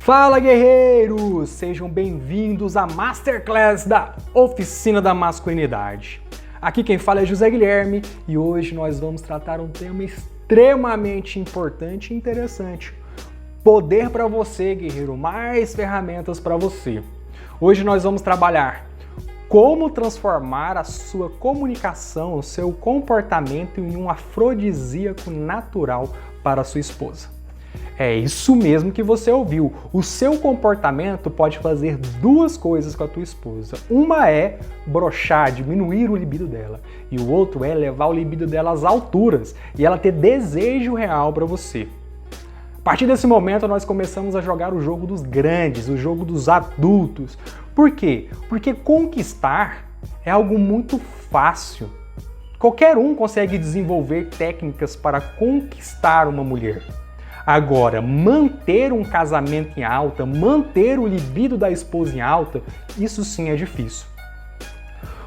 Fala, guerreiros! Sejam bem-vindos à Masterclass da Oficina da Masculinidade. Aqui quem fala é José Guilherme e hoje nós vamos tratar um tema extremamente importante e interessante. Poder para você, guerreiro, mais ferramentas para você. Hoje nós vamos trabalhar como transformar a sua comunicação, o seu comportamento em um afrodisíaco natural para a sua esposa. É isso mesmo que você ouviu. O seu comportamento pode fazer duas coisas com a tua esposa. Uma é broxar, diminuir o libido dela. E o outro é levar o libido dela às alturas e ela ter desejo real para você. A partir desse momento nós começamos a jogar o jogo dos grandes, o jogo dos adultos. Por quê? Porque conquistar é algo muito fácil. Qualquer um consegue desenvolver técnicas para conquistar uma mulher. Agora, manter um casamento em alta, manter o libido da esposa em alta, isso sim é difícil.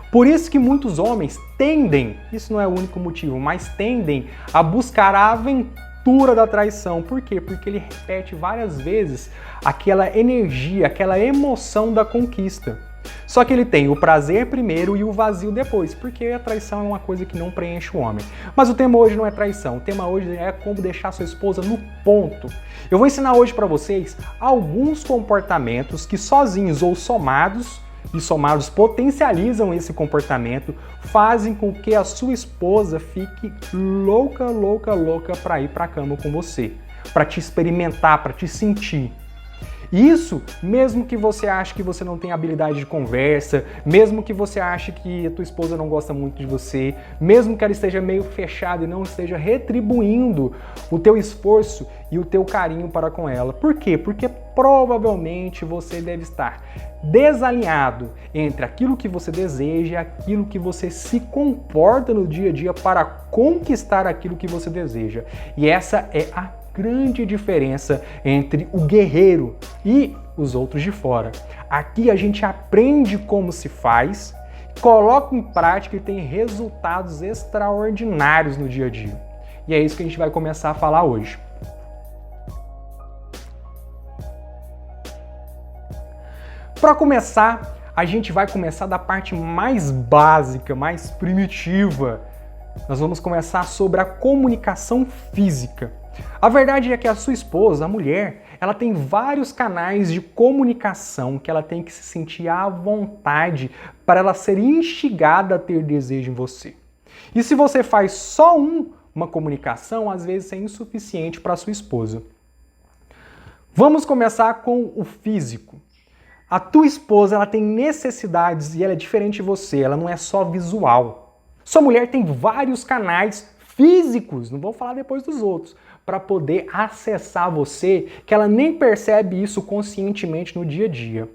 Por isso que muitos homens tendem, isso não é o único motivo, mas tendem a buscar a aventura da traição. Por quê? Porque ele repete várias vezes aquela energia, aquela emoção da conquista. Só que ele tem o prazer primeiro e o vazio depois, porque a traição é uma coisa que não preenche o homem. Mas o tema hoje não é traição, o tema hoje é como deixar sua esposa no ponto. Eu vou ensinar hoje para vocês alguns comportamentos que sozinhos ou somados, e somados potencializam esse comportamento, fazem com que a sua esposa fique louca para ir para a cama com você, para te experimentar, para te sentir. Isso, mesmo que você ache que você não tem habilidade de conversa, mesmo que você ache que a tua esposa não gosta muito de você, mesmo que ela esteja meio fechada e não esteja retribuindo o teu esforço e o teu carinho para com ela. Por quê? Porque provavelmente você deve estar desalinhado entre aquilo que você deseja e aquilo que você se comporta no dia a dia para conquistar aquilo que você deseja. E essa é a grande diferença entre o guerreiro e os outros de fora. Aqui a gente aprende como se faz, coloca em prática e tem resultados extraordinários no dia a dia. E é isso que a gente vai começar a falar hoje. Para começar, a gente vai começar da parte mais básica, mais primitiva. Nós vamos começar sobre a comunicação física. A verdade é que a sua esposa, a mulher, ela tem vários canais de comunicação que ela tem que se sentir à vontade para ela ser instigada a ter desejo em você. E se você faz só uma comunicação, às vezes é insuficiente para a sua esposa. Vamos começar com o físico. A tua esposa, ela tem necessidades e ela é diferente de você, ela não é só visual. Sua mulher tem vários canais físicos, não vou falar depois dos outros, para poder acessar você, que ela nem percebe isso conscientemente no dia a dia.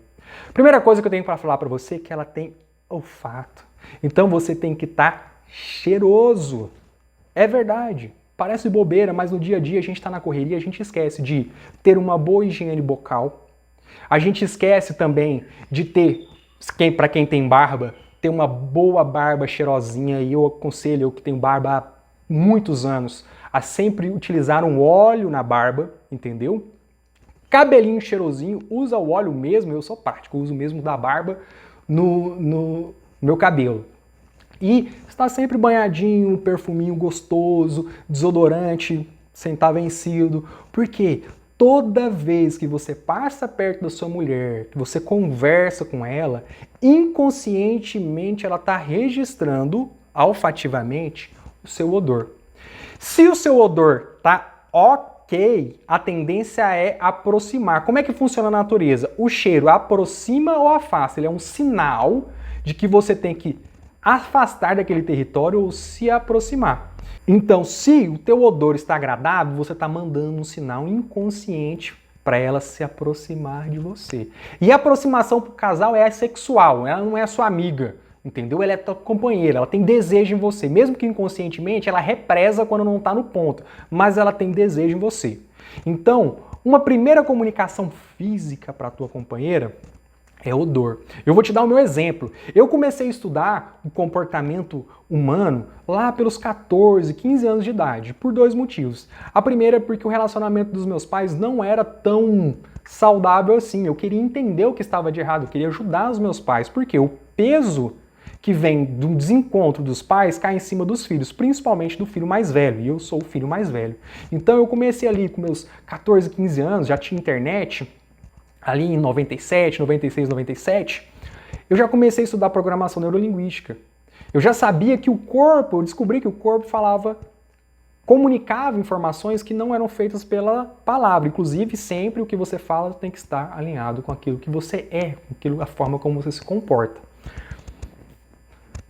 Primeira coisa que eu tenho para falar para você é que ela tem olfato. Então você tem que estar cheiroso. É verdade. Parece bobeira, mas no dia a dia a gente está na correria, a gente esquece de ter uma boa higiene bucal. A gente esquece também de ter, para quem tem barba, ter uma boa barba cheirosinha. E eu aconselho, eu que tenho barba há muitos anos, a sempre utilizar um óleo na barba, entendeu? Cabelinho cheirosinho, usa o óleo mesmo, eu sou prático, uso mesmo da barba no meu cabelo. E está sempre banhadinho, um perfuminho gostoso, desodorante, sem estar vencido. Por quê? Toda vez que você passa perto da sua mulher, que você conversa com ela, inconscientemente ela está registrando, olfativamente, o seu odor. Se o seu odor tá ok, a tendência é aproximar. Como é que funciona na natureza? O cheiro aproxima ou afasta? Ele é um sinal de que você tem que afastar daquele território ou se aproximar. Então, se o teu odor está agradável, você está mandando um sinal inconsciente para ela se aproximar de você. E a aproximação para o casal é sexual, ela não é sua amiga. Entendeu? Ela é tua companheira, ela tem desejo em você. Mesmo que inconscientemente, ela represa quando não está no ponto, mas ela tem desejo em você. Então, uma primeira comunicação física para a tua companheira é odor. Eu vou te dar o meu exemplo. Eu comecei a estudar o comportamento humano lá pelos 14, 15 anos de idade, por dois motivos. A primeira é porque o relacionamento dos meus pais não era tão saudável assim. Eu queria entender o que estava de errado, eu queria ajudar os meus pais, porque o peso que vem do desencontro dos pais cai em cima dos filhos, principalmente do filho mais velho, e eu sou o filho mais velho. Então eu comecei ali com meus 14, 15 anos, já tinha internet, ali em 97, 96, 97, eu já comecei a estudar programação neurolinguística. Eu já sabia que o corpo, eu descobri que o corpo comunicava informações que não eram feitas pela palavra. Inclusive, sempre o que você fala tem que estar alinhado com aquilo que você é, com a forma como você se comporta.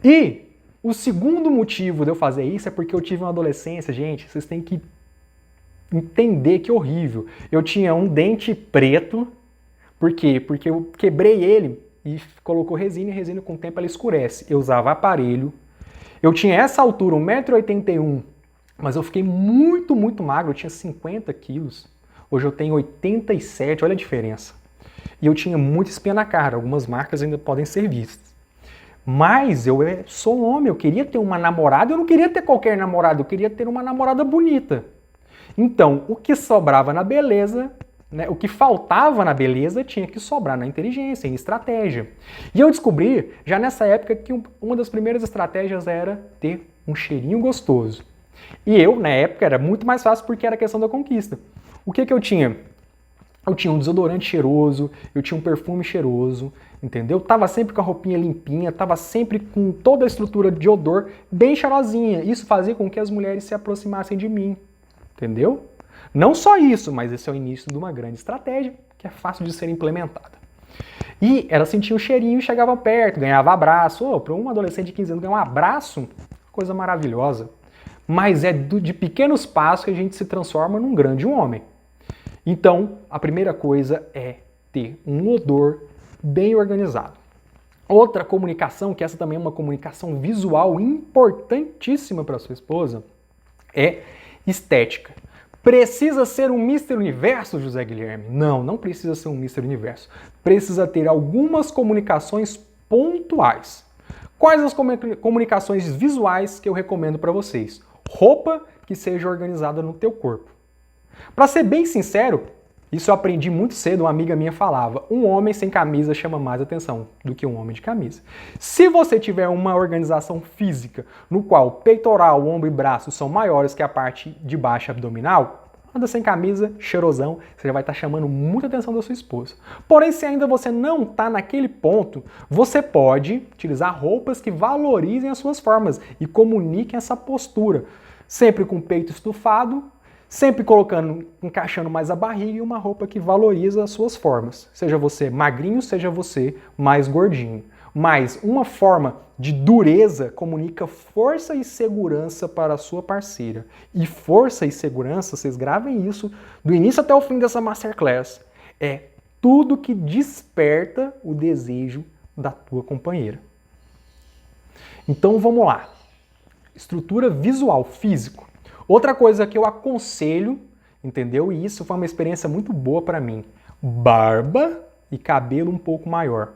E o segundo motivo de eu fazer isso é porque eu tive uma adolescência, gente, vocês têm que entender que horrível. Eu tinha um dente preto, por quê? Porque eu quebrei ele e colocou resina, e resina com o tempo ela escurece. Eu usava aparelho, eu tinha essa altura, 1,81 m, mas eu fiquei muito, muito magro, eu tinha 50 quilos. Hoje eu tenho 87, olha a diferença. E eu tinha muita espinha na cara, algumas marcas ainda podem ser vistas. Mas eu sou homem, eu queria ter uma namorada, eu não queria ter qualquer namorada, eu queria ter uma namorada bonita. Então, o que sobrava na beleza, né, o que faltava na beleza tinha que sobrar na inteligência, em estratégia. E eu descobri, já nessa época, que uma das primeiras estratégias era ter um cheirinho gostoso. E eu, na época, era muito mais fácil porque era questão da conquista. O que eu tinha? Eu tinha um desodorante cheiroso, eu tinha um perfume cheiroso, entendeu? Tava sempre com a roupinha limpinha, tava sempre com toda a estrutura de odor bem cheirosinha. Isso fazia com que as mulheres se aproximassem de mim, entendeu? Não só isso, mas esse é o início de uma grande estratégia que é fácil de ser implementada. E ela sentia o cheirinho e chegava perto, ganhava abraço. Para um adolescente de 15 anos ganhar um abraço, coisa maravilhosa. Mas é de pequenos passos que a gente se transforma num grande homem. Então, a primeira coisa é ter um odor bem organizado. Outra comunicação, que essa também é uma comunicação visual importantíssima para sua esposa, é estética. Precisa ser um Mr. Universo, José Guilherme? Não, não precisa ser um Mr. Universo. Precisa ter algumas comunicações pontuais. Quais as comunicações visuais que eu recomendo para vocês? Roupa que seja organizada no teu corpo. Para ser bem sincero, isso eu aprendi muito cedo, uma amiga minha falava, um homem sem camisa chama mais atenção do que um homem de camisa. Se você tiver uma organização física no qual peitoral, ombro e braço são maiores que a parte de baixo abdominal, anda sem camisa, cheirosão, você já vai estar chamando muita atenção da sua esposa. Porém, se ainda você não está naquele ponto, você pode utilizar roupas que valorizem as suas formas e comuniquem essa postura. Sempre com o peito estufado, sempre encaixando mais a barriga e uma roupa que valoriza as suas formas. Seja você magrinho, seja você mais gordinho. Mas uma forma de dureza comunica força e segurança para a sua parceira. E força e segurança, vocês gravem isso do início até o fim dessa Masterclass, é tudo que desperta o desejo da tua companheira. Então vamos lá. Estrutura visual, físico. Outra coisa que eu aconselho, entendeu? E isso foi uma experiência muito boa para mim. Barba e cabelo um pouco maior.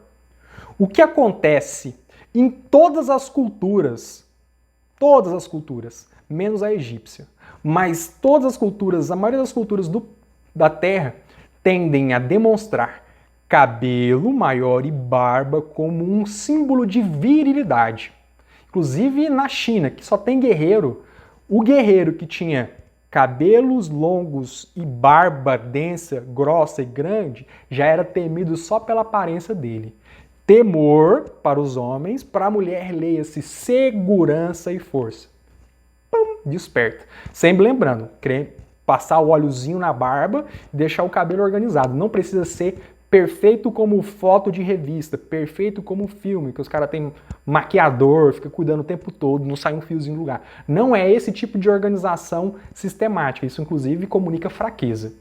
O que acontece em todas as culturas, menos a egípcia, mas todas as culturas, a maioria das culturas da Terra, tendem a demonstrar cabelo maior e barba como um símbolo de virilidade. Inclusive na China, que só tem guerreiro, o guerreiro que tinha cabelos longos e barba densa, grossa e grande, já era temido só pela aparência dele. Temor para os homens, para a mulher, leia-se segurança e força. Pum, desperta. Sempre lembrando, passar o óleozinho na barba e deixar o cabelo organizado. Não precisa ser perfeito como foto de revista, perfeito como filme, que os caras têm maquiador, fica cuidando o tempo todo, não sai um fiozinho do lugar. Não é esse tipo de organização sistemática. Isso, inclusive, comunica fraqueza,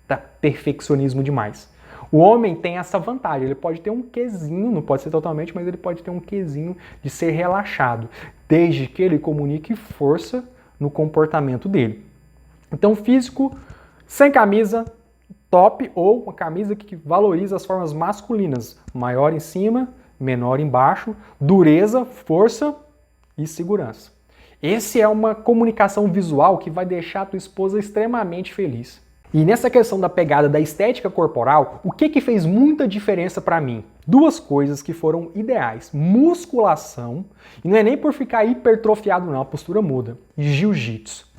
tá? Perfeccionismo demais. O homem tem essa vantagem, ele pode ter um quezinho, não pode ser totalmente, mas ele pode ter um quezinho de ser relaxado, desde que ele comunique força no comportamento dele. Então, físico, sem camisa, top, ou uma camisa que valoriza as formas masculinas, maior em cima, menor embaixo, dureza, força e segurança. Essa é uma comunicação visual que vai deixar a tua esposa extremamente feliz. E nessa questão da pegada da estética corporal, o que fez muita diferença pra mim? Duas coisas que foram ideais. Musculação, e não é nem por ficar hipertrofiado não, a postura muda. E jiu-jitsu.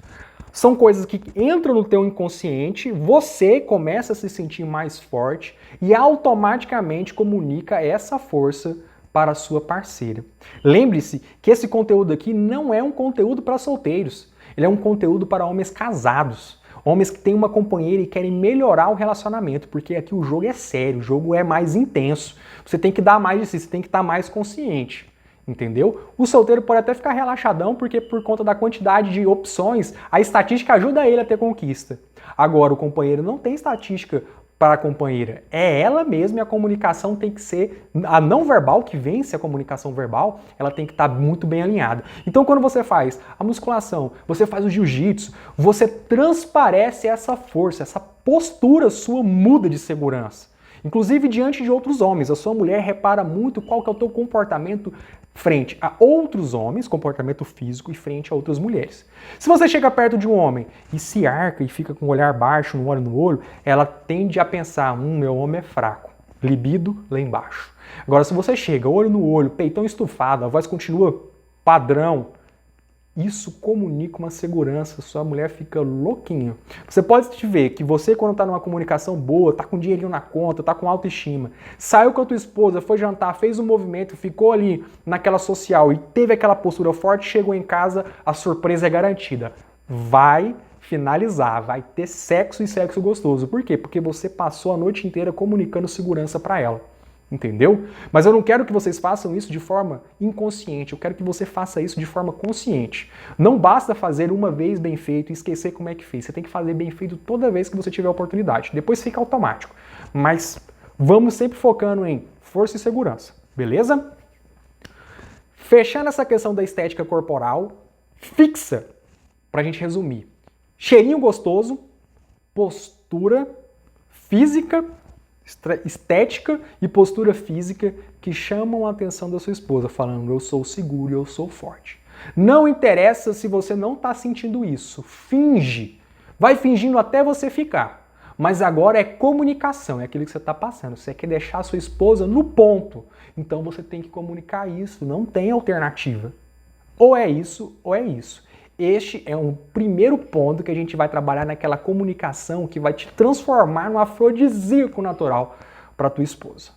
São coisas que entram no teu inconsciente, você começa a se sentir mais forte e automaticamente comunica essa força para a sua parceira. Lembre-se que esse conteúdo aqui não é um conteúdo para solteiros, ele é um conteúdo para homens casados. Homens que têm uma companheira e querem melhorar o relacionamento, porque aqui o jogo é sério, o jogo é mais intenso. Você tem que dar mais de si, você tem que estar mais consciente, entendeu? O solteiro pode até ficar relaxadão, porque por conta da quantidade de opções, a estatística ajuda ele a ter conquista. Agora, o companheiro não tem estatística para a companheira, é ela mesma e a comunicação tem que ser, a não verbal que vence a comunicação verbal, ela tem que estar muito bem alinhada. Então quando você faz a musculação, você faz o jiu-jitsu, você transparece essa força, essa postura sua muda de segurança. Inclusive diante de outros homens, a sua mulher repara muito qual que é o teu comportamento frente a outros homens, comportamento físico, e frente a outras mulheres. Se você chega perto de um homem e se arca e fica com o olhar baixo, não olha no olho, ela tende a pensar, meu homem é fraco, libido lá embaixo. Agora se você chega, olho no olho, peitão estufado, a voz continua padrão, isso comunica uma segurança, sua mulher fica louquinha. Você pode te ver que você, quando está numa comunicação boa, está com dinheirinho na conta, está com autoestima, saiu com a tua esposa, foi jantar, fez um movimento, ficou ali naquela social e teve aquela postura forte, chegou em casa, a surpresa é garantida. Vai finalizar, vai ter sexo e sexo gostoso. Por quê? Porque você passou a noite inteira comunicando segurança para ela. Entendeu? Mas eu não quero que vocês façam isso de forma inconsciente, eu quero que você faça isso de forma consciente. Não basta fazer uma vez bem feito e esquecer como é que fez. Você tem que fazer bem feito toda vez que você tiver oportunidade. Depois fica automático. Mas vamos sempre focando em força e segurança, beleza? Fechando essa questão da estética corporal, fixa, pra gente resumir. Cheirinho gostoso, postura física, estética e postura física que chamam a atenção da sua esposa, falando eu sou seguro, eu sou forte. Não interessa se você não está sentindo isso, finge. Vai fingindo até você ficar. Mas agora é comunicação, é aquilo que você está passando. Você quer deixar a sua esposa no ponto. Então você tem que comunicar isso, não tem alternativa. Ou é isso, ou é isso. Este é um primeiro ponto que a gente vai trabalhar naquela comunicação que vai te transformar num afrodisíaco natural para tua esposa.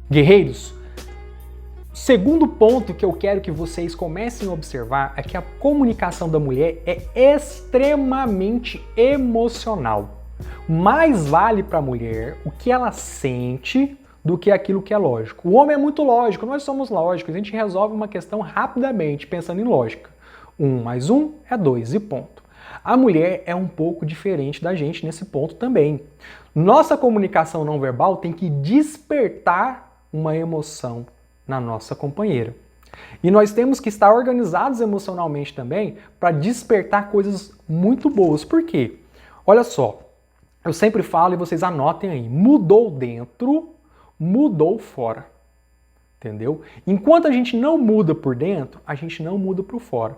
Guerreiros, segundo ponto que eu quero que vocês comecem a observar é que a comunicação da mulher é extremamente emocional. Mais vale para a mulher o que ela sente do que aquilo que é lógico. O homem é muito lógico, nós somos lógicos, a gente resolve uma questão rapidamente, pensando em lógica. 1 mais 1 é 2 e ponto. A mulher é um pouco diferente da gente nesse ponto também. Nossa comunicação não verbal tem que despertar uma emoção na nossa companheira. E nós temos que estar organizados emocionalmente também para despertar coisas muito boas. Por quê? Olha só, eu sempre falo e vocês anotem aí, mudou dentro, mudou fora, entendeu? Enquanto a gente não muda por dentro, a gente não muda por fora.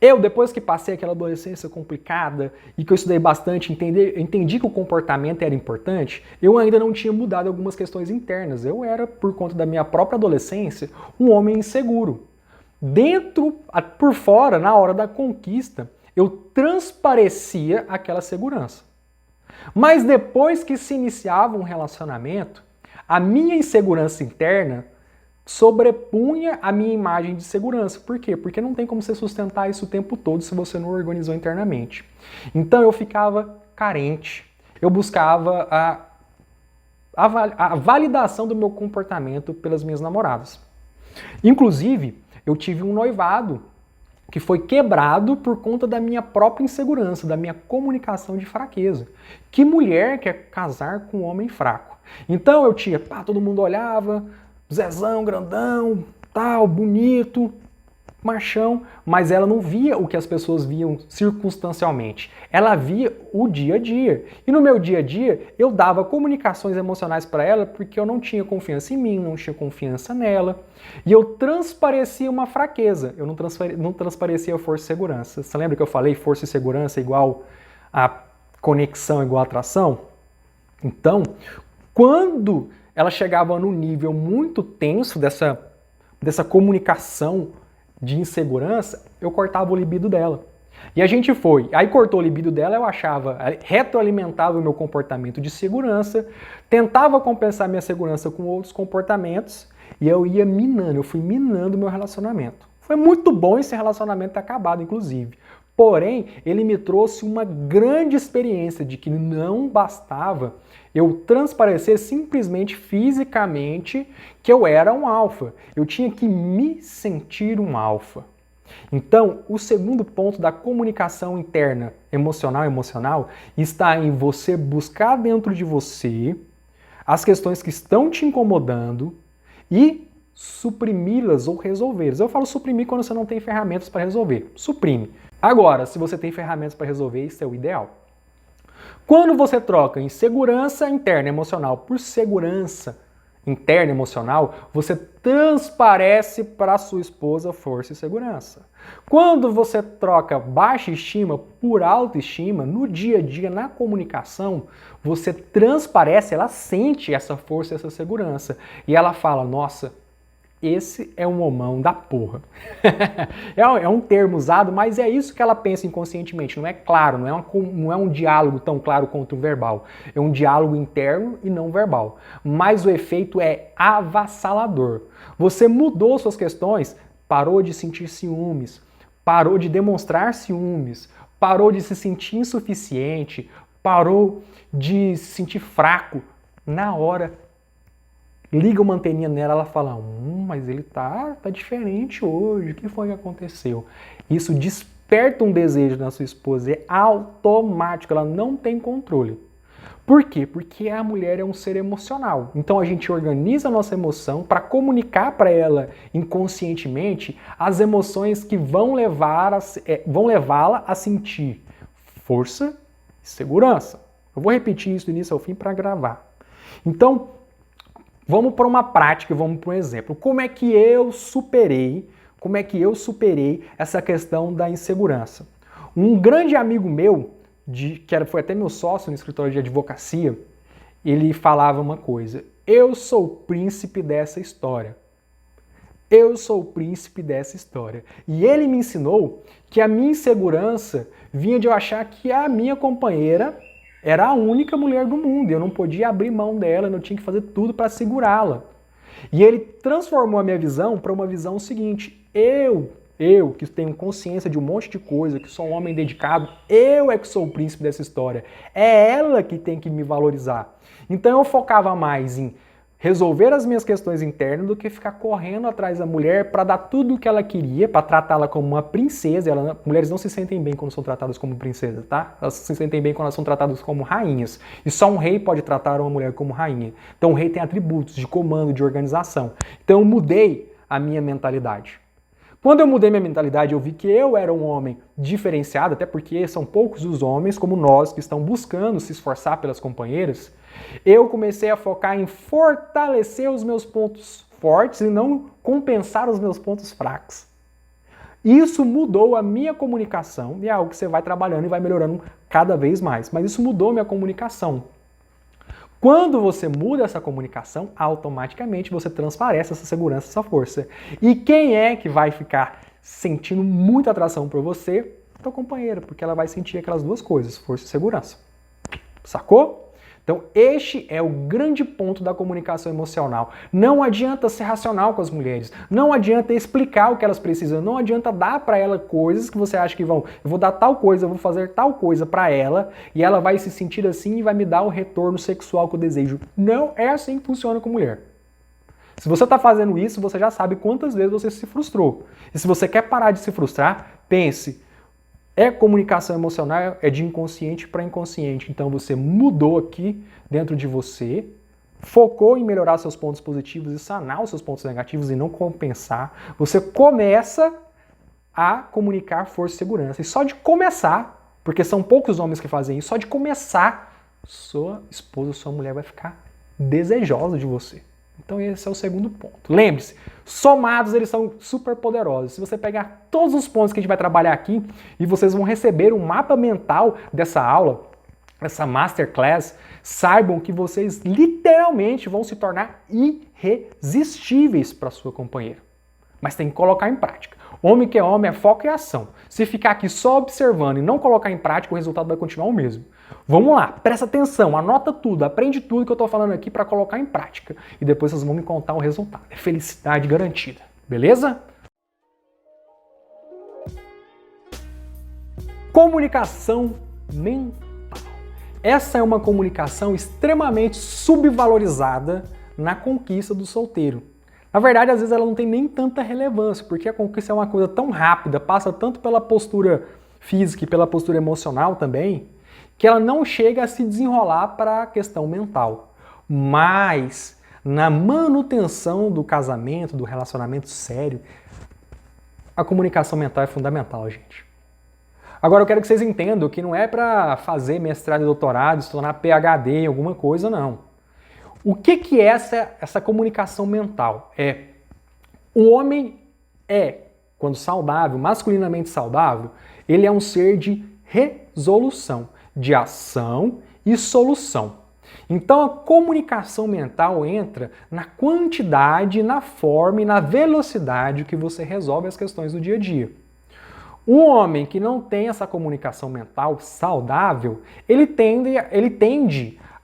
Eu, depois que passei aquela adolescência complicada e que eu estudei bastante, entendi que o comportamento era importante, eu ainda não tinha mudado algumas questões internas. Eu era, por conta da minha própria adolescência, um homem inseguro. Dentro, por fora, na hora da conquista, eu transparecia aquela segurança. Mas depois que se iniciava um relacionamento, a minha insegurança interna sobrepunha a minha imagem de segurança. Por quê? Porque não tem como você sustentar isso o tempo todo se você não organizou internamente. Então eu ficava carente. Eu buscava a validação do meu comportamento pelas minhas namoradas. Inclusive, eu tive um noivado que foi quebrado por conta da minha própria insegurança, da minha comunicação de fraqueza. Que mulher quer casar com um homem fraco? Então eu tinha, todo mundo olhava, Zezão, grandão, tal, bonito, machão, mas ela não via o que as pessoas viam circunstancialmente. Ela via o dia a dia. E no meu dia a dia, eu dava comunicações emocionais para ela porque eu não tinha confiança em mim, não tinha confiança nela. E eu transparecia uma fraqueza, eu não transparecia força e segurança. Você lembra que eu falei força e segurança igual a conexão igual a atração? Então, quando ela chegava num nível muito tenso dessa comunicação de insegurança, eu cortava o libido dela. E a gente foi. Aí cortou o libido dela, eu achava, retroalimentava o meu comportamento de segurança, tentava compensar minha segurança com outros comportamentos e eu ia minando, eu fui minando o meu relacionamento. Foi muito bom esse relacionamento ter acabado, inclusive. Porém, ele me trouxe uma grande experiência de que não bastava eu transparecer simplesmente fisicamente que eu era um alfa. Eu tinha que me sentir um alfa. Então, o segundo ponto da comunicação interna emocional está em você buscar dentro de você as questões que estão te incomodando e suprimi-las ou resolvê-las. Eu falo suprimir quando você não tem ferramentas para resolver. Suprime. Agora, se você tem ferramentas para resolver, isso é o ideal. Quando você troca insegurança interna emocional por segurança interna emocional, você transparece para sua esposa força e segurança. Quando você troca baixa estima por autoestima, no dia a dia, na comunicação, você transparece, ela sente essa força e essa segurança. E ela fala, nossa, esse é um homão da porra. É um termo usado, mas é isso que ela pensa inconscientemente. Não é claro, não é um diálogo tão claro quanto o verbal. É um diálogo interno e não verbal. Mas o efeito é avassalador. Você mudou suas questões, parou de sentir ciúmes, parou de demonstrar ciúmes, parou de se sentir insuficiente, parou de se sentir fraco. Na hora, liga uma anteninha nela, ela fala, mas ele tá diferente hoje, o que foi que aconteceu? Isso desperta um desejo na sua esposa, é automático, ela não tem controle. Por quê? Porque a mulher é um ser emocional. Então a gente organiza a nossa emoção para comunicar para ela inconscientemente as emoções que vão levá-la a sentir força e segurança. Eu vou repetir isso do início ao fim para gravar. Então, vamos para uma prática, vamos para um exemplo. Como é que eu superei essa questão da insegurança? Um grande amigo meu, foi até meu sócio no escritório de advocacia, ele falava uma coisa, eu sou o príncipe dessa história. Eu sou o príncipe dessa história. E ele me ensinou que a minha insegurança vinha de eu achar que a minha companheira era a única mulher do mundo, eu não podia abrir mão dela, eu tinha que fazer tudo para segurá-la. E ele transformou a minha visão para uma visão seguinte, eu que tenho consciência de um monte de coisa, que sou um homem dedicado, eu é que sou o príncipe dessa história, é ela que tem que me valorizar. Então eu focava mais em resolver as minhas questões internas do que ficar correndo atrás da mulher para dar tudo o que ela queria, para tratá-la como uma princesa. Mulheres não se sentem bem quando são tratadas como princesas, tá? Elas se sentem bem quando elas são tratadas como rainhas. E só um rei pode tratar uma mulher como rainha. Então o rei tem atributos de comando, de organização. Então eu mudei a minha mentalidade. Quando eu mudei minha mentalidade, eu vi que eu era um homem diferenciado, até porque são poucos os homens como nós que estão buscando se esforçar pelas companheiras. Eu comecei a focar em fortalecer os meus pontos fortes e não compensar os meus pontos fracos. Isso mudou a minha comunicação, e é algo que você vai trabalhando e vai melhorando cada vez mais. Mas isso mudou a minha comunicação. Quando você muda essa comunicação, automaticamente você transparece essa segurança, essa força. E quem é que vai ficar sentindo muita atração por você? Tua companheira, porque ela vai sentir aquelas duas coisas, força e segurança. Sacou? Então, este é o grande ponto da comunicação emocional. Não adianta ser racional com as mulheres, não adianta explicar o que elas precisam, não adianta dar para ela coisas que você acha que eu vou dar tal coisa, eu vou fazer tal coisa para ela e ela vai se sentir assim e vai me dar o retorno sexual que eu desejo. Não é assim que funciona com mulher. Se você está fazendo isso, você já sabe quantas vezes você se frustrou. E se você quer parar de se frustrar, pense, comunicação emocional, é de inconsciente para inconsciente. Então você mudou aqui dentro de você, focou em melhorar seus pontos positivos e sanar os seus pontos negativos e não compensar. Você começa a comunicar força e segurança. E só de começar, porque são poucos homens que fazem isso, só de começar, sua esposa, sua mulher vai ficar desejosa de você. Então esse é o segundo ponto. Lembre-se, somados eles são super poderosos. Se você pegar todos os pontos que a gente vai trabalhar aqui e vocês vão receber um mapa mental dessa aula, essa masterclass, saibam que vocês literalmente vão se tornar irresistíveis para sua companheira. Mas tem que colocar em prática. Homem que é homem é foco e ação. Se ficar aqui só observando e não colocar em prática, o resultado vai continuar o mesmo. Vamos lá, presta atenção, anota tudo, aprende tudo que eu estou falando aqui para colocar em prática. E depois vocês vão me contar o resultado. É felicidade garantida, beleza? Comunicação mental. Essa é uma comunicação extremamente subvalorizada na conquista do solteiro. Na verdade, às vezes ela não tem nem tanta relevância, porque a conquista é uma coisa tão rápida, passa tanto pela postura física e pela postura emocional também, que ela não chega a se desenrolar para a questão mental. Mas, na manutenção do casamento, do relacionamento sério, a comunicação mental é fundamental, gente. Agora eu quero que vocês entendam que não é para fazer mestrado e doutorado, se tornar PhD em alguma coisa, não. O que é essa comunicação mental? O homem quando saudável, masculinamente saudável, ele é um ser de resolução, de ação e solução. Então a comunicação mental entra na quantidade, na forma e na velocidade que você resolve as questões do dia a dia. Um homem que não tem essa comunicação mental saudável, ele tende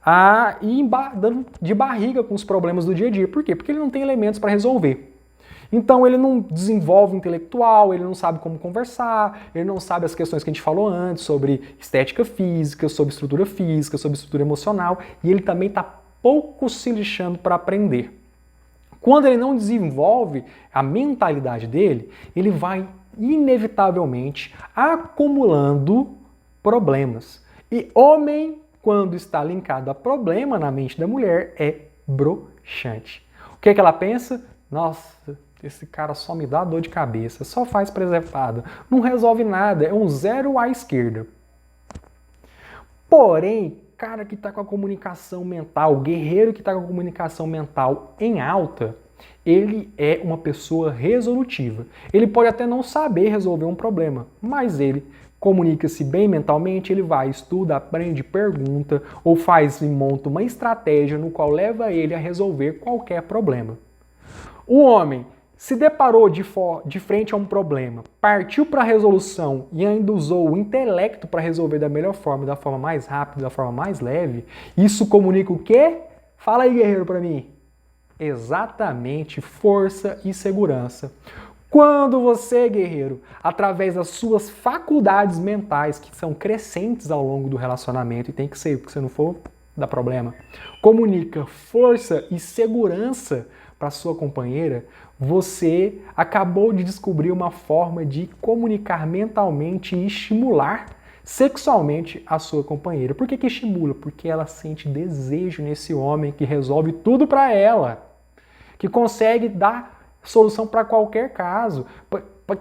a ir dando de barriga com os problemas do dia a dia. Por quê? Porque ele não tem elementos para resolver. Então ele não desenvolve o intelectual, ele não sabe como conversar, ele não sabe as questões que a gente falou antes sobre estética física, sobre estrutura emocional, e ele também está pouco se lixando para aprender. Quando ele não desenvolve a mentalidade dele, ele vai inevitavelmente acumulando problemas. E homem, quando está linkado a problema na mente da mulher, é broxante. O que é que ela pensa? Nossa, esse cara só me dá dor de cabeça, só faz presepada, não resolve nada, é um zero à esquerda. Porém, cara que está com a comunicação mental, o guerreiro que está com a comunicação mental em alta, ele é uma pessoa resolutiva. Ele pode até não saber resolver um problema, mas ele comunica-se bem mentalmente, ele vai, estuda, aprende, pergunta ou faz e monta uma estratégia no qual leva ele a resolver qualquer problema. O homem se deparou de frente a um problema, partiu para a resolução e ainda usou o intelecto para resolver da melhor forma, da forma mais rápida, da forma mais leve, isso comunica o quê? Fala aí, guerreiro, para mim. Exatamente, força e segurança. Quando você, guerreiro, através das suas faculdades mentais, que são crescentes ao longo do relacionamento, e tem que ser, porque se não for, dá problema, comunica força e segurança para sua companheira, você acabou de descobrir uma forma de comunicar mentalmente e estimular sexualmente a sua companheira. Por que estimula? Porque ela sente desejo nesse homem que resolve tudo para ela, que consegue dar solução para qualquer caso,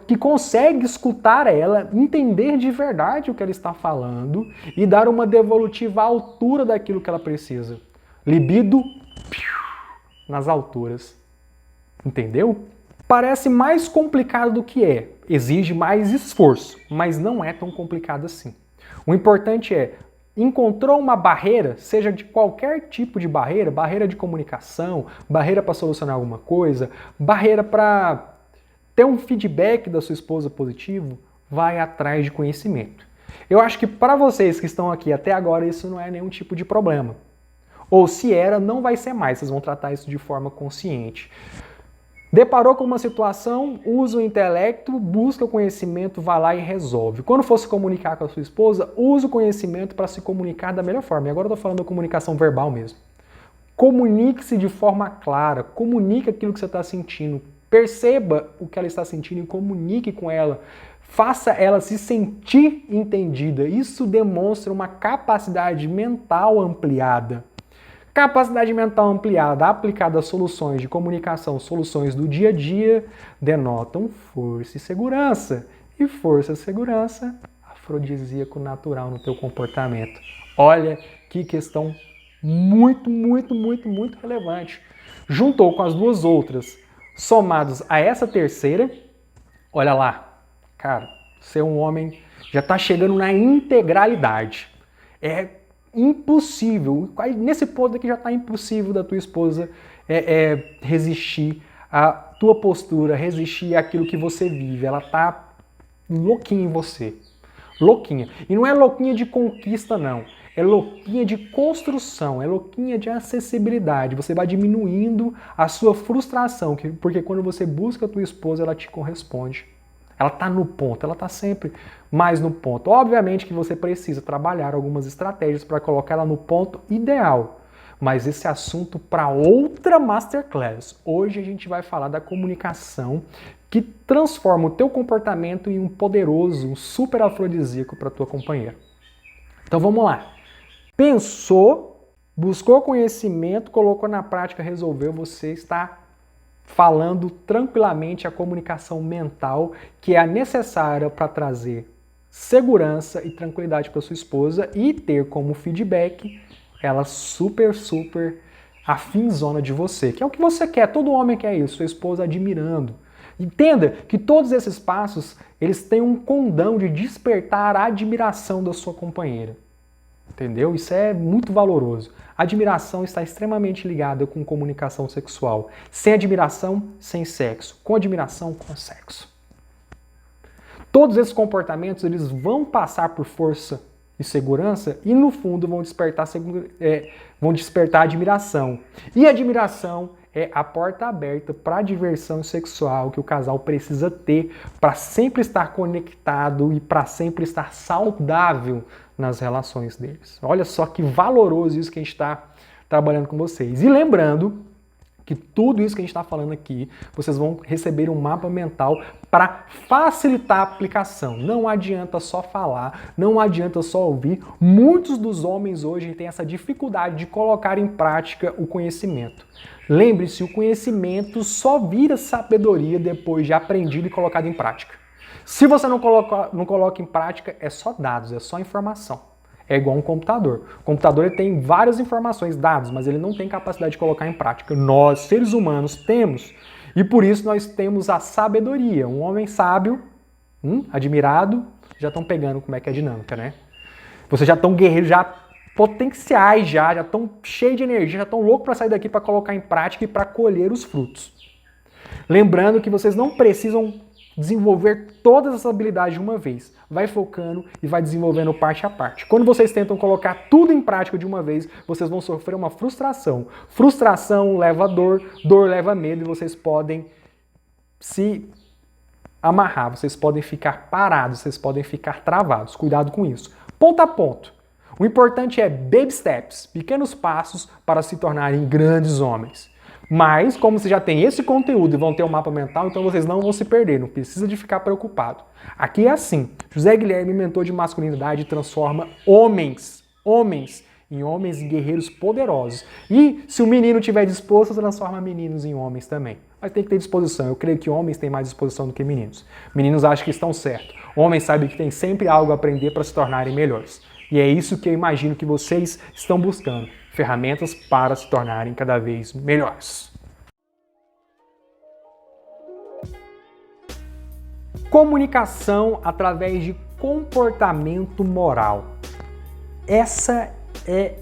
que consegue escutar ela, entender de verdade o que ela está falando e dar uma devolutiva à altura daquilo que ela precisa. Libido nas alturas. Entendeu? Parece mais complicado do que é, exige mais esforço, mas não é tão complicado assim. O importante é, encontrou uma barreira, seja de qualquer tipo de barreira, barreira de comunicação, barreira para solucionar alguma coisa, barreira para ter um feedback da sua esposa positivo, vai atrás de conhecimento. Eu acho que para vocês que estão aqui até agora isso não é nenhum tipo de problema. Ou se era, não vai ser mais, vocês vão tratar isso de forma consciente. Deparou com uma situação, usa o intelecto, busca o conhecimento, vai lá e resolve. Quando for se comunicar com a sua esposa, use o conhecimento para se comunicar da melhor forma. E agora eu estou falando da comunicação verbal mesmo. Comunique-se de forma clara, comunique aquilo que você está sentindo, perceba o que ela está sentindo e comunique com ela. Faça ela se sentir entendida. Isso demonstra uma capacidade mental ampliada. Capacidade mental ampliada aplicada a soluções de comunicação, soluções do dia a dia, denotam força e segurança. E força, segurança, afrodisíaco natural no teu comportamento. Olha que questão muito, muito, muito, muito relevante. Juntou com as duas outras, somados a essa terceira, olha lá, cara, ser um homem já está chegando na integralidade. É impossível, nesse ponto aqui já está impossível da tua esposa resistir à tua postura, resistir àquilo que você vive. Ela está louquinha em você. Louquinha. E não é louquinha de conquista, não. É louquinha de construção, é louquinha de acessibilidade. Você vai diminuindo a sua frustração, porque quando você busca a tua esposa, ela te corresponde. Ela está no ponto, ela está sempre mais no ponto. Obviamente que você precisa trabalhar algumas estratégias para colocar ela no ponto ideal. Mas esse assunto para outra Masterclass. Hoje a gente vai falar da comunicação que transforma o teu comportamento em um poderoso, um super afrodisíaco para tua companheira. Então vamos lá. Pensou, buscou conhecimento, colocou na prática, resolveu, você está falando tranquilamente a comunicação mental que é a necessária para trazer segurança e tranquilidade para sua esposa e ter como feedback ela super, super afinzona de você, que é o que você quer, todo homem quer isso, sua esposa admirando. Entenda que todos esses passos, eles têm um condão de despertar a admiração da sua companheira. Entendeu? Isso é muito valoroso. A admiração está extremamente ligada com comunicação sexual. Sem admiração, sem sexo. Com admiração, com sexo. Todos esses comportamentos, eles vão passar por força e segurança e, no fundo, vão despertar admiração. E admiração é a porta aberta para a diversão sexual que o casal precisa ter para sempre estar conectado e para sempre estar saudável nas relações deles. Olha só que valoroso isso que a gente está trabalhando com vocês. E lembrando que tudo isso que a gente está falando aqui, vocês vão receber um mapa mental para facilitar a aplicação. Não adianta só falar, não adianta só ouvir. Muitos dos homens hoje têm essa dificuldade de colocar em prática o conhecimento. Lembre-se, o conhecimento só vira sabedoria depois de aprendido e colocado em prática. Se você não coloca em prática, é só dados, é só informação. É igual um computador. O computador ele tem várias informações, dados, mas ele não tem capacidade de colocar em prática. Nós, seres humanos, temos. E por isso nós temos a sabedoria. Um homem sábio, admirado, já estão pegando como é que é a dinâmica, né? Vocês já estão guerreiros, já potenciais, já estão cheios de energia, já estão loucos para sair daqui para colocar em prática e para colher os frutos. Lembrando que vocês não precisam desenvolver todas as habilidades de uma vez. Vai focando e vai desenvolvendo parte a parte. Quando vocês tentam colocar tudo em prática de uma vez, vocês vão sofrer uma frustração. Frustração leva a dor, dor leva medo e vocês podem se amarrar, vocês podem ficar parados, vocês podem ficar travados. Cuidado com isso. Ponto a ponto. O importante é baby steps, pequenos passos para se tornarem grandes homens. Mas, como você já tem esse conteúdo e vão ter um mapa mental, então vocês não vão se perder, não precisa de ficar preocupado. Aqui é assim, José Guilherme, mentor de masculinidade, transforma homens em homens e guerreiros poderosos. E se o menino estiver disposto, transforma meninos em homens também. Mas tem que ter disposição, eu creio que homens têm mais disposição do que meninos. Meninos acham que estão certos, homens sabem que tem sempre algo a aprender para se tornarem melhores. E é isso que eu imagino que vocês estão buscando. Ferramentas para se tornarem cada vez melhores. Comunicação através de comportamento moral. Essa é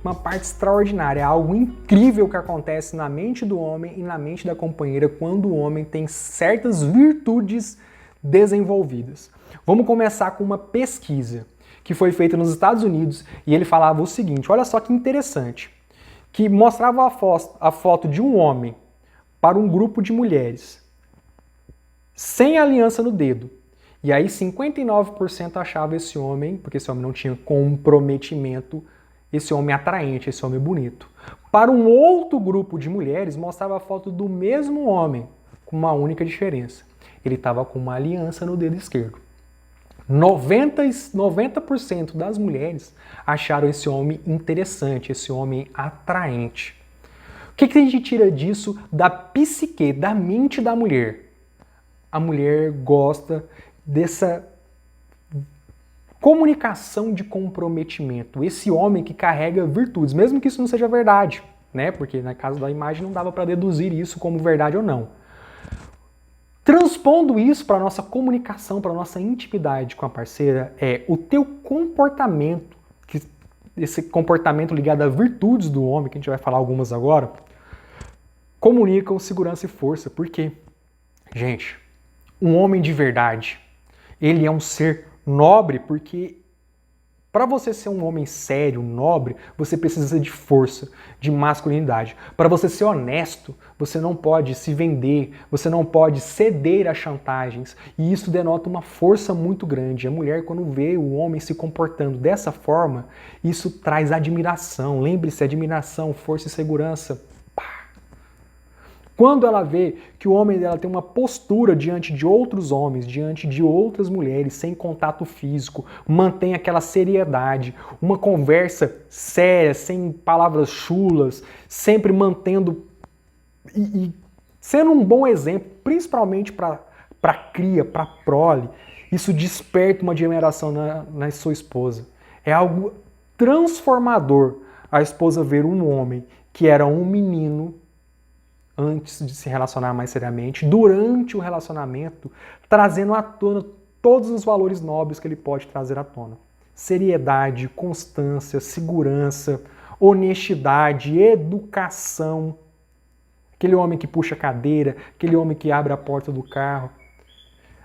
uma parte extraordinária, é algo incrível que acontece na mente do homem e na mente da companheira quando o homem tem certas virtudes desenvolvidas. Vamos começar com uma pesquisa que foi feita nos Estados Unidos, e ele falava o seguinte, olha só que interessante, que mostrava a foto de um homem para um grupo de mulheres, sem aliança no dedo. E aí 59% achava esse homem, porque esse homem não tinha comprometimento, esse homem atraente, esse homem bonito. Para um outro grupo de mulheres, mostrava a foto do mesmo homem, com uma única diferença. Ele estava com uma aliança no dedo esquerdo. 90% das mulheres acharam esse homem interessante, esse homem atraente. O que a gente tira disso da psique, da mente da mulher? A mulher gosta dessa comunicação de comprometimento. Esse homem que carrega virtudes, mesmo que isso não seja verdade, né? Porque na caso da imagem não dava para deduzir isso como verdade ou não. Transpondo isso para a nossa comunicação, para a nossa intimidade com a parceira, é o teu comportamento, esse comportamento ligado a virtudes do homem, que a gente vai falar algumas agora, comunicam segurança e força. Por quê? Gente, um homem de verdade, ele é um ser nobre, porque para você ser um homem sério, nobre, você precisa de força, de masculinidade. Para você ser honesto, você não pode se vender, você não pode ceder a chantagens. E isso denota uma força muito grande. A mulher, quando vê o homem se comportando dessa forma, isso traz admiração. Lembre-se, admiração, força e segurança. Quando ela vê que o homem dela tem uma postura diante de outros homens, diante de outras mulheres, sem contato físico, mantém aquela seriedade, uma conversa séria, sem palavras chulas, sempre mantendo e sendo um bom exemplo, principalmente para a cria, para a prole, isso desperta uma admiração na sua esposa. É algo transformador a esposa ver um homem que era um menino antes de se relacionar mais seriamente, durante o relacionamento, trazendo à tona todos os valores nobres que ele pode trazer à tona. Seriedade, constância, segurança, honestidade, educação. Aquele homem que puxa a cadeira, aquele homem que abre a porta do carro,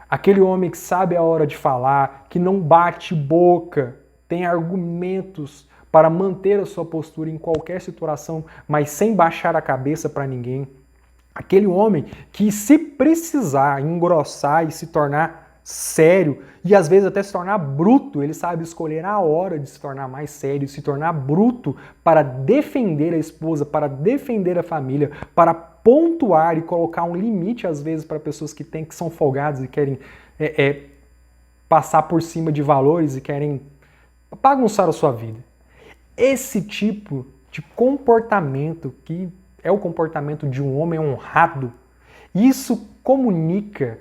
aquele homem que sabe a hora de falar, que não bate boca, tem argumentos para manter a sua postura em qualquer situação, mas sem baixar a cabeça para ninguém. Aquele homem que, se precisar engrossar e se tornar sério, e às vezes até se tornar bruto, ele sabe escolher a hora de se tornar mais sério, se tornar bruto para defender a esposa, para defender a família, para pontuar e colocar um limite às vezes para pessoas que são folgadas e querem passar por cima de valores e querem bagunçar a sua vida. Esse tipo de comportamento que é o comportamento de um homem honrado, isso comunica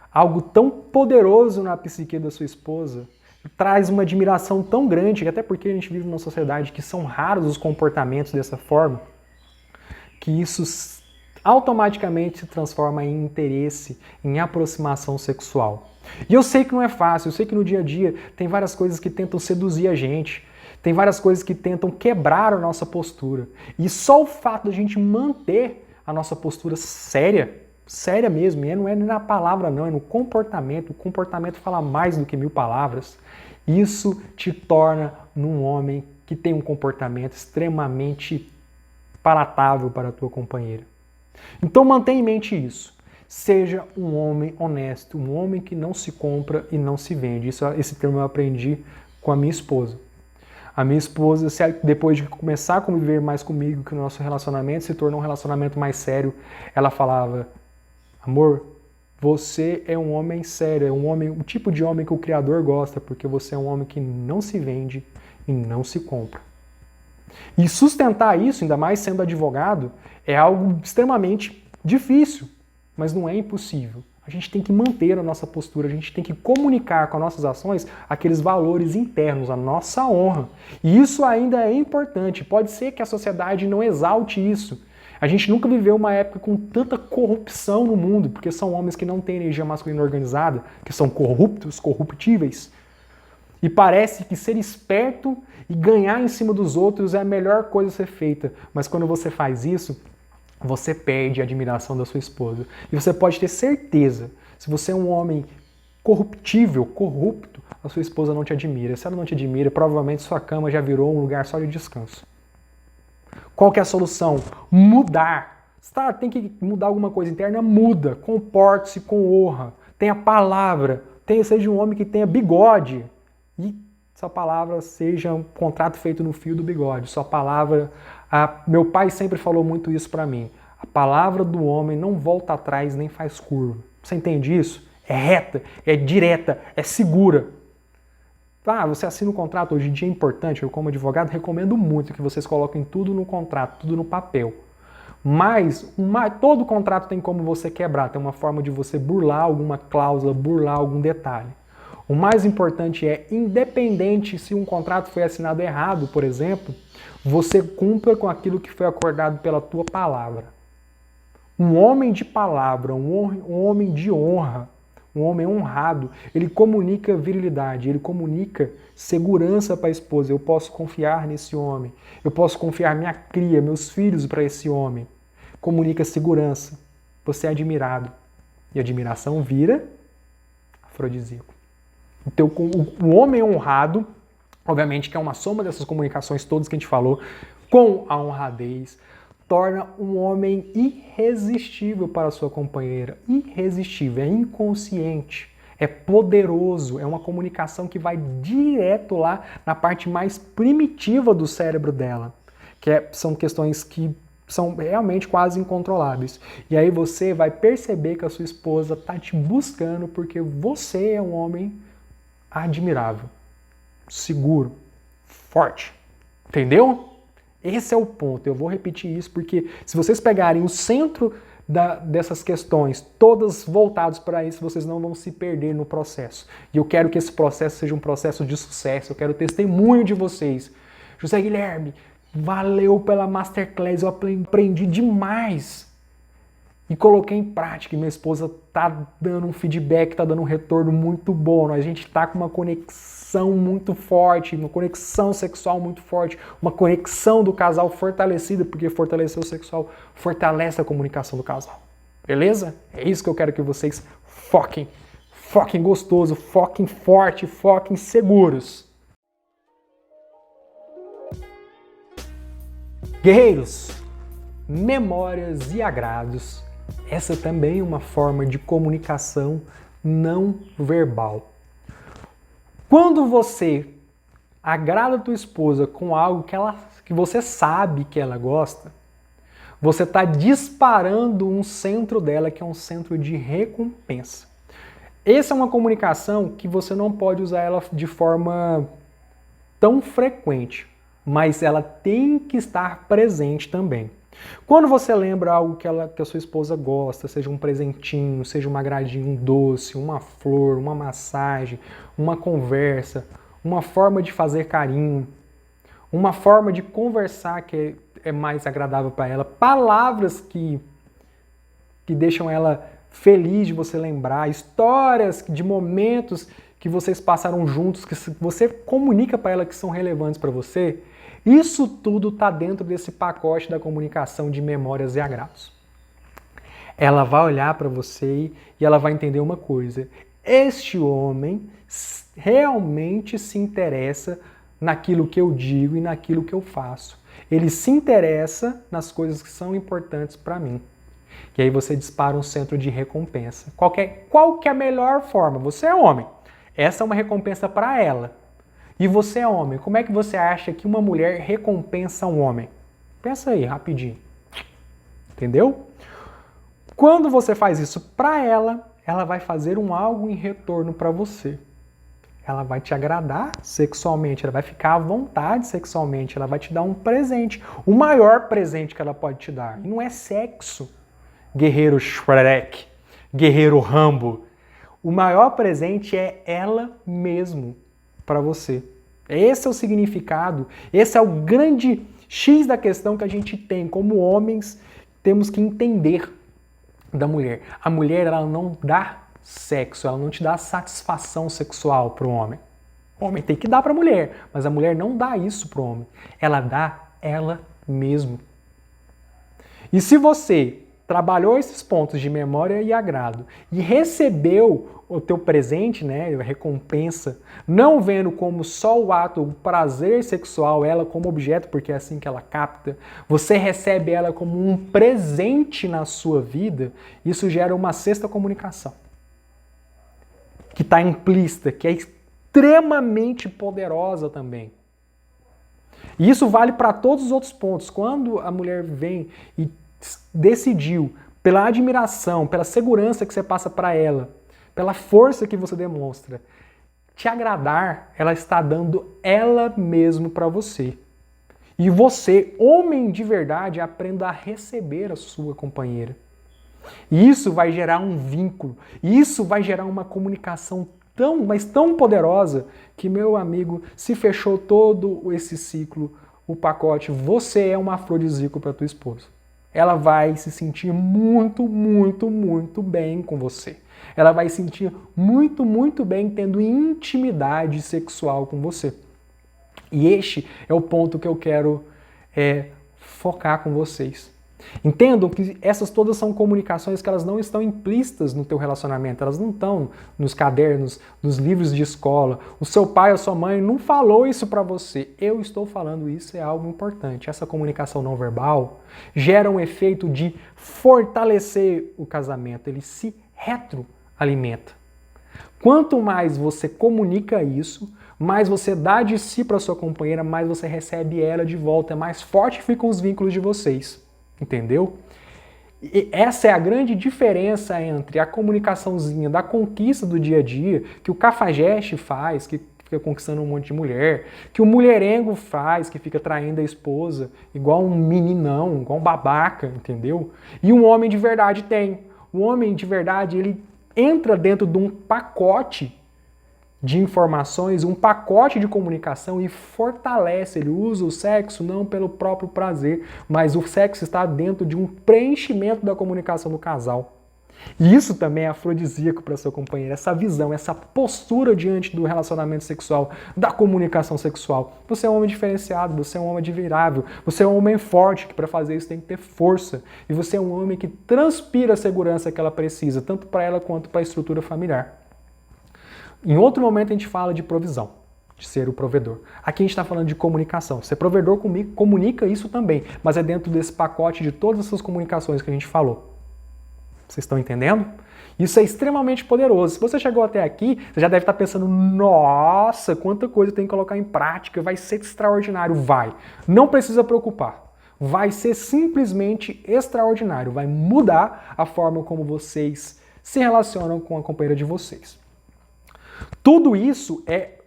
algo tão poderoso na psique da sua esposa, traz uma admiração tão grande, até porque a gente vive numa sociedade que são raros os comportamentos dessa forma, que isso automaticamente se transforma em interesse, em aproximação sexual. E eu sei que não é fácil, eu sei que no dia a dia tem várias coisas que tentam seduzir a gente, tem várias coisas que tentam quebrar a nossa postura. E só o fato de a gente manter a nossa postura séria mesmo, e não é na palavra não, é no comportamento. O comportamento fala mais do que 1000 palavras. Isso te torna um homem que tem um comportamento extremamente palatável para a tua companheira. Então mantenha em mente isso. Seja um homem honesto, um homem que não se compra e não se vende. Esse termo eu aprendi com a minha esposa. A minha esposa, depois de começar a conviver mais comigo, que o nosso relacionamento se tornou um relacionamento mais sério, ela falava: amor, você é um homem sério, é o tipo de homem que o Criador gosta, porque você é um homem que não se vende e não se compra. E sustentar isso, ainda mais sendo advogado, é algo extremamente difícil, mas não é impossível. A gente tem que manter a nossa postura, a gente tem que comunicar com as nossas ações aqueles valores internos, a nossa honra. E isso ainda é importante. Pode ser que a sociedade não exalte isso. A gente nunca viveu uma época com tanta corrupção no mundo, porque são homens que não têm energia masculina organizada, que são corruptos, corruptíveis. E parece que ser esperto e ganhar em cima dos outros é a melhor coisa a ser feita. Mas quando você faz isso, você perde a admiração da sua esposa. E você pode ter certeza, se você é um homem corruptível, corrupto, a sua esposa não te admira. Se ela não te admira, provavelmente sua cama já virou um lugar só de descanso. Qual que é a solução? Mudar. Tem que mudar alguma coisa interna? Muda. Comporte-se com honra. Tenha palavra. Seja um homem que tenha bigode. E sua palavra seja um contrato feito no fio do bigode. Sua palavra... meu pai sempre falou muito isso para mim. A palavra do homem não volta atrás nem faz curva. Você entende isso? É reta, é direta, é segura. Você assina um contrato, hoje em dia é importante. Eu, como advogado, recomendo muito que vocês coloquem tudo no contrato, tudo no papel. Mas todo contrato tem como você quebrar, tem uma forma de você burlar alguma cláusula, burlar algum detalhe. O mais importante é, independente se um contrato foi assinado errado, por exemplo, você cumpra com aquilo que foi acordado pela tua palavra. Um homem de palavra, um homem de honra, um homem honrado, ele comunica virilidade, ele comunica segurança para a esposa. Eu posso confiar nesse homem, eu posso confiar minha cria, meus filhos para esse homem. Comunica segurança, você é admirado. E admiração vira afrodisíaco. Então, o homem honrado, obviamente que é uma soma dessas comunicações todas que a gente falou, com a honradez, torna um homem irresistível para a sua companheira. Irresistível, é inconsciente, é poderoso, é uma comunicação que vai direto lá na parte mais primitiva do cérebro dela, são questões que são realmente quase incontroláveis. E aí você vai perceber que a sua esposa está te buscando porque você é um homem admirável, seguro, forte. Entendeu? Esse é o ponto. Eu vou repetir isso porque se vocês pegarem o centro dessas questões, todas voltadas para isso, vocês não vão se perder no processo. E eu quero que esse processo seja um processo de sucesso. Eu quero testemunho de vocês. José Guilherme, valeu pela Masterclass, eu aprendi demais. E coloquei em prática, e minha esposa tá dando um feedback, tá dando um retorno muito bom. A gente tá com uma conexão muito forte, uma conexão sexual muito forte, uma conexão do casal fortalecida, porque fortalecer o sexual fortalece a comunicação do casal. Beleza? É isso que eu quero que vocês foquem. Foquem gostoso, foquem forte, foquem seguros. Guerreiros, memórias e agrados. Essa também é uma forma de comunicação não verbal. Quando você agrada a tua esposa com algo que você sabe que ela gosta, você está disparando um centro dela que é um centro de recompensa. Essa é uma comunicação que você não pode usar ela de forma tão frequente, mas ela tem que estar presente também. Quando você lembra algo que a sua esposa gosta, seja um presentinho, seja um agradinho, um doce, uma flor, uma massagem, uma conversa, uma forma de fazer carinho, uma forma de conversar que é mais agradável para ela, palavras que deixam ela feliz de você lembrar, histórias de momentos que vocês passaram juntos, que você comunica para ela que são relevantes para você, isso tudo está dentro desse pacote da comunicação de memórias e agrados. Ela vai olhar para você e ela vai entender uma coisa. Este homem realmente se interessa naquilo que eu digo e naquilo que eu faço. Ele se interessa nas coisas que são importantes para mim. E aí você dispara um centro de recompensa. Qual que é a melhor forma? Você é homem. Essa é uma recompensa para ela. E você é homem, como é que você acha que uma mulher recompensa um homem? Pensa aí, rapidinho. Entendeu? Quando você faz isso para ela, ela vai fazer algo em retorno para você. Ela vai te agradar sexualmente, ela vai ficar à vontade sexualmente, ela vai te dar um presente. O maior presente que ela pode te dar. E não é sexo, guerreiro Shrek, guerreiro Rambo. O maior presente é ela mesmo para você. Esse é o significado, esse é o grande X da questão que a gente tem. Como homens, temos que entender da mulher. A mulher, ela não dá sexo, ela não te dá satisfação sexual para o homem. O homem tem que dar para a mulher, mas a mulher não dá isso para o homem. Ela dá ela mesma. E se você trabalhou esses pontos de memória e agrado e recebeu o teu presente, né, a recompensa, não vendo como só o ato, o prazer sexual, ela como objeto, porque é assim que ela capta, você recebe ela como um presente na sua vida, isso gera uma sexta comunicação, que está implícita, que é extremamente poderosa também. E isso vale para todos os outros pontos. Quando a mulher vem e decidiu, pela admiração, pela segurança que você passa para ela, pela força que você demonstra, te agradar, ela está dando ela mesma para você. E você, homem de verdade, aprenda a receber a sua companheira. E isso vai gerar um vínculo, isso vai gerar uma comunicação mas tão poderosa que, meu amigo, se fechou todo esse ciclo, o pacote, você é um afrodisíaco para tua esposa. Ela vai se sentir muito, muito, muito bem com você. Ela vai se sentir muito, muito bem tendo intimidade sexual com você. E este é o ponto que eu quero focar com vocês. Entendam que essas todas são comunicações que elas não estão implícitas no teu relacionamento, elas não estão nos cadernos, nos livros de escola. O seu pai ou a sua mãe não falou isso para você. Eu estou falando isso, é algo importante. Essa comunicação não verbal gera um efeito de fortalecer o casamento, ele se retroalimenta. Quanto mais você comunica isso, mais você dá de si para sua companheira, mais você recebe ela de volta, mais forte ficam os vínculos de vocês. Entendeu? E essa é a grande diferença entre a comunicaçãozinha da conquista do dia a dia, que o cafajeste faz, que fica conquistando um monte de mulher, que o mulherengo faz, que fica traindo a esposa, igual um meninão, igual um babaca, entendeu? E um homem de verdade tem. O homem de verdade, ele entra dentro de um pacote de informações, um pacote de comunicação e fortalece, ele usa o sexo não pelo próprio prazer, mas o sexo está dentro de um preenchimento da comunicação do casal. E isso também é afrodisíaco para sua companheira, essa visão, essa postura diante do relacionamento sexual, da comunicação sexual. Você é um homem diferenciado, você é um homem admirável, você é um homem forte, que para fazer isso tem que ter força. E você é um homem que transpira a segurança que ela precisa, tanto para ela quanto para a estrutura familiar. Em outro momento a gente fala de provisão, de ser o provedor. Aqui a gente está falando de comunicação. Ser provedor comigo comunica isso também, mas é dentro desse pacote de todas essas comunicações que a gente falou. Vocês estão entendendo? Isso é extremamente poderoso. Se você chegou até aqui, você já deve estar pensando, nossa, quanta coisa eu tenho que colocar em prática, vai ser extraordinário. Vai. Não precisa preocupar. Vai ser simplesmente extraordinário. Vai mudar a forma como vocês se relacionam com a companheira de vocês. Tudo isso é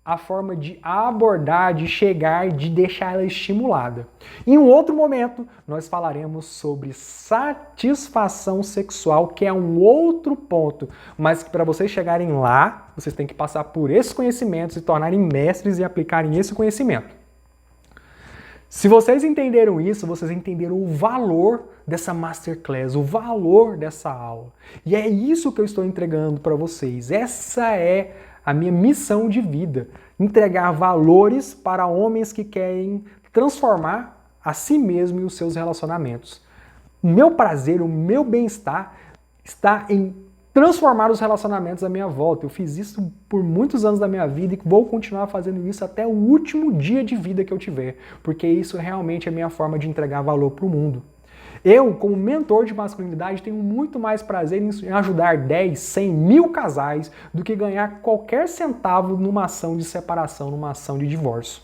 a forma de abordar, de chegar, de deixar ela estimulada. Em um outro momento, nós falaremos sobre satisfação sexual, que é um outro ponto, mas que para vocês chegarem lá, vocês têm que passar por esses conhecimentos, se tornarem mestres e aplicarem esse conhecimento. Se vocês entenderam isso, vocês entenderam o valor dessa Masterclass, o valor dessa aula. E é isso que eu estou entregando para vocês. Essa é a minha missão de vida. Entregar valores para homens que querem transformar a si mesmo e os seus relacionamentos. O meu prazer, o meu bem-estar está em transformar os relacionamentos à minha volta. Eu fiz isso por muitos anos da minha vida e vou continuar fazendo isso até o último dia de vida que eu tiver, porque isso realmente é a minha forma de entregar valor para o mundo. Eu, como mentor de masculinidade, tenho muito mais prazer em ajudar 10, 100, 1000 casais do que ganhar qualquer centavo numa ação de separação, numa ação de divórcio.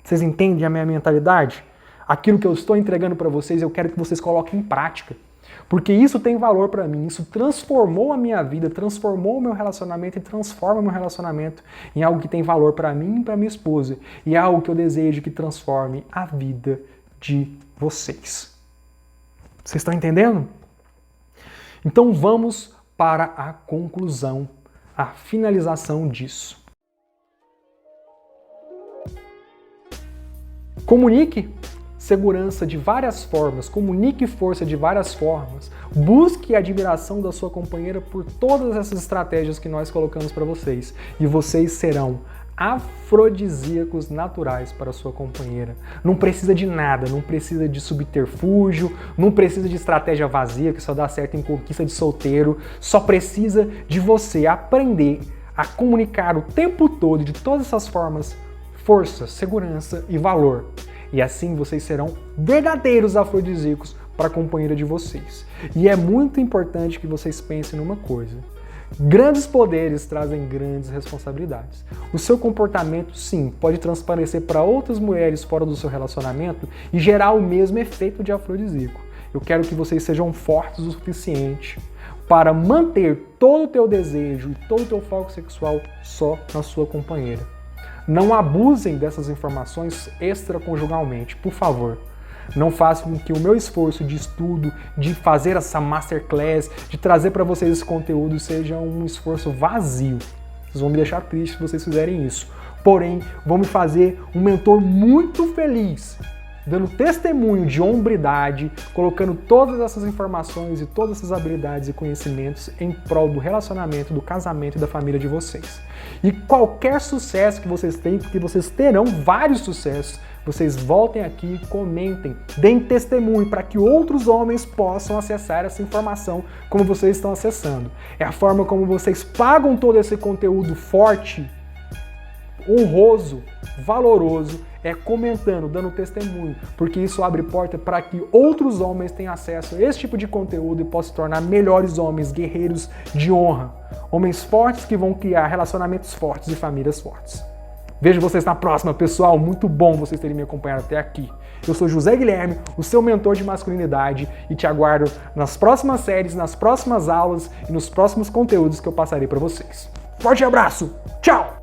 Vocês entendem a minha mentalidade? Aquilo que eu estou entregando para vocês, eu quero que vocês coloquem em prática. Porque isso tem valor para mim, isso transformou a minha vida, transformou o meu relacionamento e transforma o meu relacionamento em algo que tem valor para mim e para minha esposa. E é algo que eu desejo que transforme a vida de vocês. Vocês estão entendendo? Então vamos para a conclusão, a finalização disso. Comunique segurança de várias formas, comunique força de várias formas, busque a admiração da sua companheira por todas essas estratégias que nós colocamos para vocês e vocês serão afrodisíacos naturais para a sua companheira. Não precisa de nada, não precisa de subterfúgio, não precisa de estratégia vazia que só dá certo em conquista de solteiro, só precisa de você aprender a comunicar o tempo todo de todas essas formas força, segurança e valor. E assim vocês serão verdadeiros afrodisíacos para a companheira de vocês. E é muito importante que vocês pensem numa coisa. Grandes poderes trazem grandes responsabilidades. O seu comportamento, sim, pode transparecer para outras mulheres fora do seu relacionamento e gerar o mesmo efeito de afrodisíaco. Eu quero que vocês sejam fortes o suficiente para manter todo o teu desejo e todo o teu foco sexual só na sua companheira. Não abusem dessas informações extraconjugalmente, por favor. Não façam com que o meu esforço de estudo, de fazer essa masterclass, de trazer para vocês esse conteúdo seja um esforço vazio. Vocês vão me deixar triste se vocês fizerem isso. Porém, vão me fazer um mentor muito feliz, dando testemunho de hombridade, colocando todas essas informações e todas essas habilidades e conhecimentos em prol do relacionamento, do casamento e da família de vocês. E qualquer sucesso que vocês têm, porque vocês terão vários sucessos, vocês voltem aqui, comentem, deem testemunho para que outros homens possam acessar essa informação como vocês estão acessando. É a forma como vocês pagam todo esse conteúdo forte, honroso, valoroso, é comentando, dando testemunho, porque isso abre porta para que outros homens tenham acesso a esse tipo de conteúdo e possam se tornar melhores homens, guerreiros de honra, homens fortes que vão criar relacionamentos fortes e famílias fortes. Vejo vocês na próxima, pessoal. Muito bom vocês terem me acompanhado até aqui. Eu sou José Guilherme, o seu mentor de masculinidade, e te aguardo nas próximas séries, nas próximas aulas e nos próximos conteúdos que eu passarei para vocês. Forte abraço! Tchau!